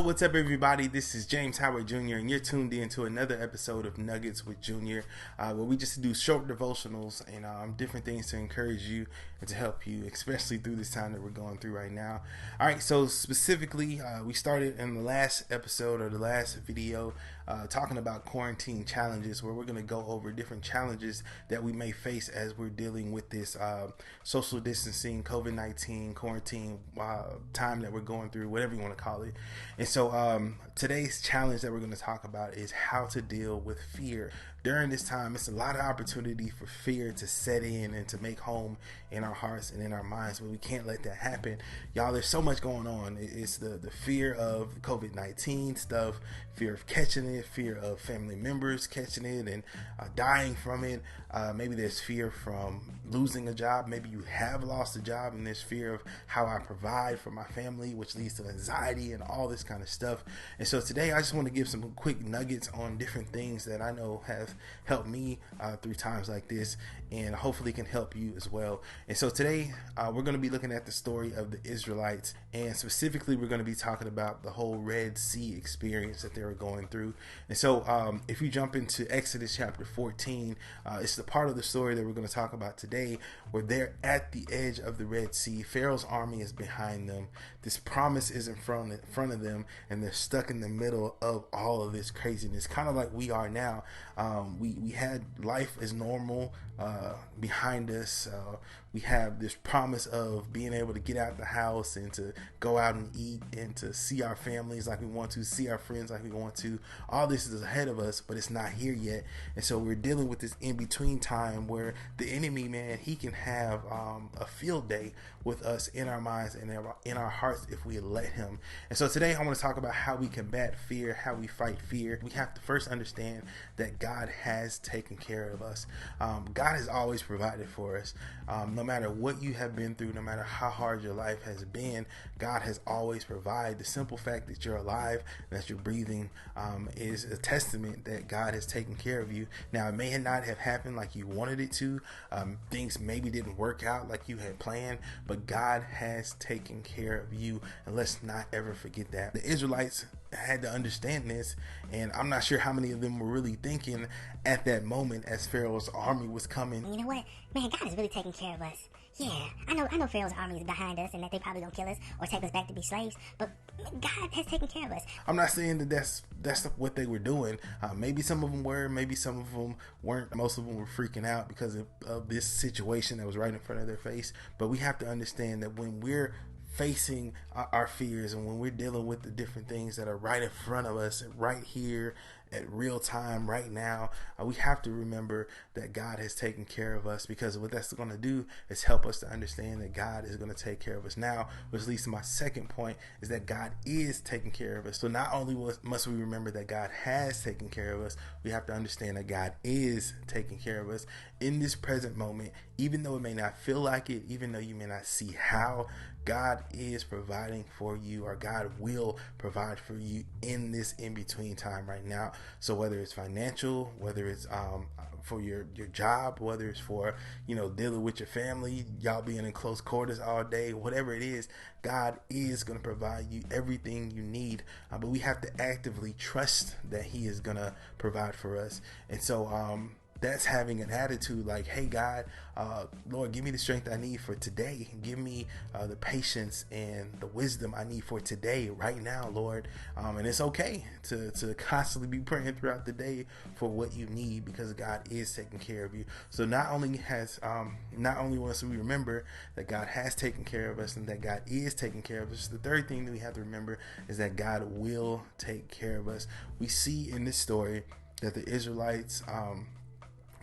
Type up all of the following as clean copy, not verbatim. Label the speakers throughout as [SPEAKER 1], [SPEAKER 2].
[SPEAKER 1] What's up, everybody? This is James Howard Jr., and you're tuned in to another episode of Nuggets with Junior, where we just do short devotionals and different things to encourage you and to help you, especially through this time that we're going through right now. All right, so specifically, we started in the last episode or the last video talking about quarantine challenges, where we're going to go over different challenges that we may face as we're dealing with this social distancing, COVID-19 quarantine time that we're going through, whatever you want to call it. And so today's challenge that we're going to talk about is how to deal with fear. During this time, it's a lot of opportunity for fear to set in and to make home in our hearts and in our minds, but we can't let that happen. Y'all, there's so much going on. It's the fear of COVID-19 stuff, fear of catching it, fear of family members catching it and dying from it. Maybe there's fear from losing a job. Maybe you have lost a job and there's fear of how I provide for my family, which leads to anxiety and all this kind of stuff. And so today I just want to give some quick nuggets on different things that I know have helped me through times like this, and hopefully can help you as well. And so today we're going to be looking at the story of the Israelites, and specifically we're going to be talking about the whole Red Sea experience that they were going through. And so if you jump into Exodus chapter 14, it's the part of the story that we're going to talk about today, where they're at the edge of the Red Sea. Pharaoh's army is behind them. This promise is in front of them, and they're stuck in the middle of all of this craziness, kind of like we are now. We had life as normal behind us. We have this promise of being able to get out the house and to go out and eat and to see our families like we want to, see our friends like we want to. All this is ahead of us, but it's not here yet. And so we're dealing with this in-between time where the enemy, man, he can have a field day with us in our minds and in our hearts if we let him. And so today I want to talk about how we combat fear, how we fight fear. We have to first understand that God has taken care of us. God has always provided for us. No matter what you have been through, no matter how hard your life has been, God has always provided. The simple fact that you're alive, that you're breathing, is a testament that God has taken care of you. Now, it may not have happened like you wanted it to. Things maybe didn't work out like you had planned, but God has taken care of you, and let's not ever forget that. The Israelites had to understand this, and I'm not sure how many of them were really thinking at that moment as Pharaoh's army was coming.
[SPEAKER 2] You know what, man, God is really taking care of us. Yeah, I know Pharaoh's army is behind us and that they probably gonna kill us or take us back to be slaves, but God has taken care of us.
[SPEAKER 1] I'm not saying that that's what they were doing. Maybe some of them were, maybe some of them weren't. Most of them were freaking out because of this situation that was right in front of their face. But we have to understand that when we're facing our fears and when we're dealing with the different things that are right in front of us, right here at real time, right now, we have to remember that God has taken care of us, because what that's going to do is help us to understand that God is going to take care of us now, which leads to my second point, is that God is taking care of us. So not only must we remember that God has taken care of us, we have to understand that God is taking care of us in this present moment, even though it may not feel like it, even though you may not see how. God is providing for you, or God will provide for you in this in-between time right now. So whether it's financial, whether it's for your job, whether it's for, dealing with your family, y'all being in close quarters all day, whatever it is, God is going to provide you everything you need. But we have to actively trust that he is going to provide for us. And so that's having an attitude like, hey, God, Lord, give me the strength I need for today. Give me the patience and the wisdom I need for today, right now, Lord. And it's okay to constantly be praying throughout the day for what you need, because God is taking care of you. So not only must we remember that God has taken care of us and that God is taking care of us, the third thing that we have to remember is that God will take care of us. We see in this story that the Israelites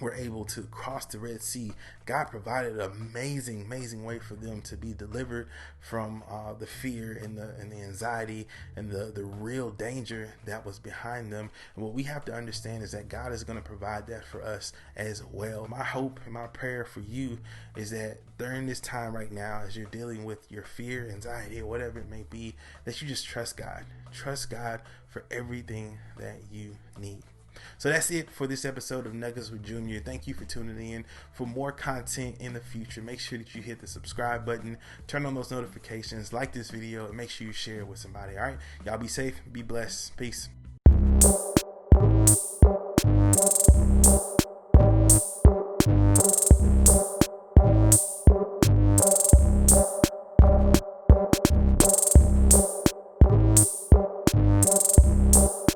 [SPEAKER 1] were able to cross the Red Sea. God provided an amazing way for them to be delivered from the fear and the anxiety and the real danger that was behind them. And what we have to understand is that God is going to provide that for us as well. My hope and my prayer for you is that during this time right now, as you're dealing with your fear, anxiety, or whatever it may be, that you just trust God. Trust God for everything that you need. So that's it for this episode of Nuggets with Junior. Thank you for tuning in. For more content in the future, make sure that you hit the subscribe button, turn on those notifications, like this video, and make sure you share it with somebody. All right, y'all be safe, be blessed, peace.